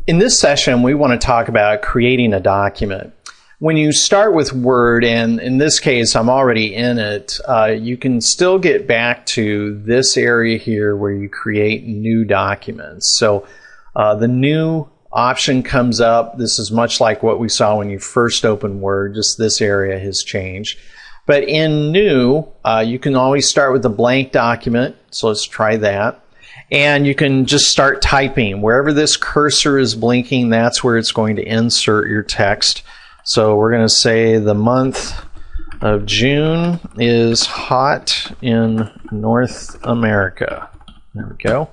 In this session, we want to talk about creating a document. When you start with Word, and in this case, I'm already in it, you can still get back to this area here where you create new documents. So the new option comes up. This is much like what we saw when you first opened Word, just this area has changed. But in new, you can always start with a blank document. So let's try that. And you can just start typing. Wherever this cursor is blinking, that's where it's going to insert your text. So we're going to say the month of June is hot in North America. There we go.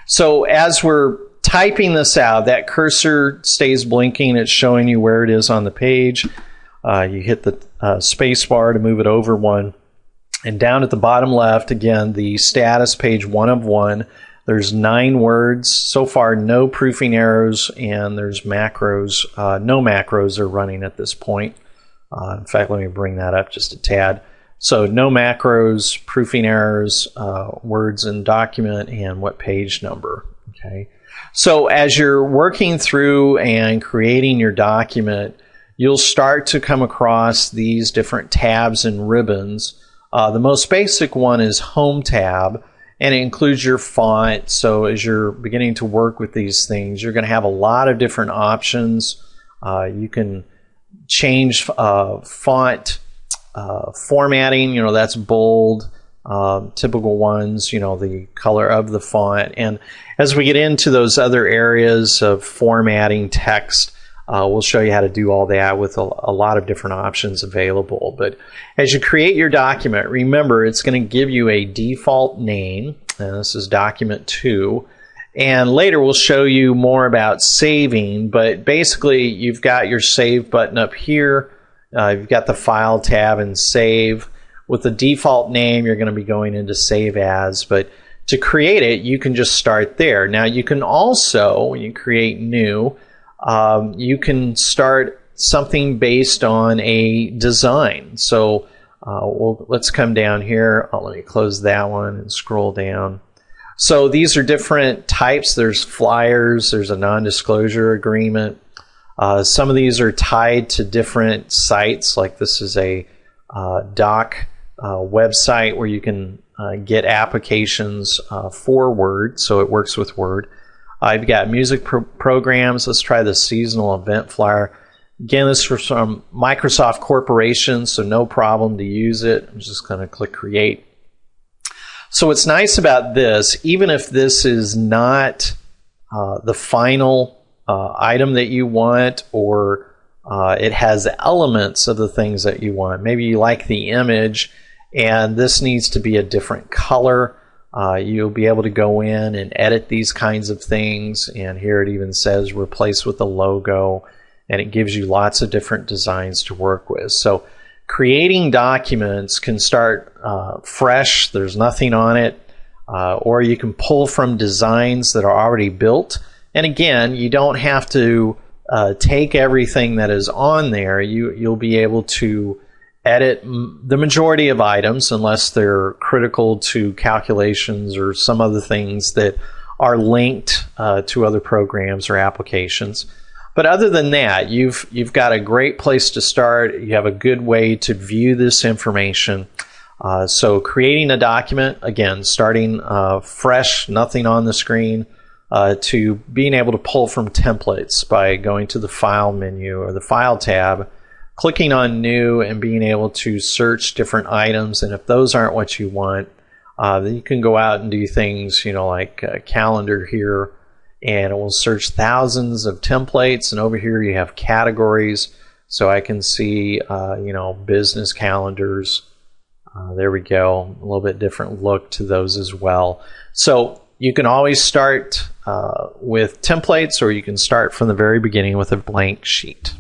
So as we're typing this out, that cursor stays blinking. It's showing you where it is on the page. You hit the space bar to move it over one. And down at the bottom left, again, the status page 1 of 1. There's 9 words. So far, no proofing errors, and there's macros. No macros are running at this point. In fact, let me bring that up just a tad. So no macros, proofing errors, words in document, and what page number. Okay. So as you're working through and creating your document, you'll start to come across these different tabs and ribbons. The most basic one is Home tab. And it includes your font. So as you're beginning to work with these things, you're going to have a lot of different options. You can change font formatting. That's bold. Typical ones, the color of the font. And as we get into those other areas of formatting text, we'll show you how to do all that with a lot of different options available. But as you create your document, remember it's going to give you a default name, and this is document 2. And later we'll show you more about saving, but basically you've got your save button up here. You've got the file tab and save. With the default name, you're going to be going into save as, but to create it, you can just start there. Now you can also, when you create new, you can start something based on a design. So let's come down here. Let me close that one and scroll down. So these are different types. There's flyers. There's a non-disclosure agreement. Some of these are tied to different sites. Like this is a doc website where you can get applications for Word. So it works with Word. I've got music programs. Let's try the seasonal event flyer. Again, this is from Microsoft Corporation, so no problem to use it. I'm just going to click Create. So what's nice about this, even if this is not the final item that you want, or it has elements of the things that you want. Maybe you like the image, and this needs to be a different color. You'll be able to go in and edit these kinds of things, and here it even says replace with a logo, and it gives you lots of different designs to work with. So creating documents can start fresh, there's nothing on it, or you can pull from designs that are already built. And again, you don't have to take everything that is on there. You'll be able to edit the majority of items unless they're critical to calculations or some other things that are linked to other programs or applications. But other than that, you've got a great place to start. You have a good way to view this information. So creating a document, again, starting fresh, nothing on the screen, to being able to pull from templates by going to the File menu or the File tab, clicking on New, and being able to search different items. And if those aren't what you want, then you can go out and do things, like a calendar here, and it will search thousands of templates. And over here you have categories, so I can see, business calendars. There we go. A little bit different look to those as well. So you can always start with templates, or you can start from the very beginning with a blank sheet.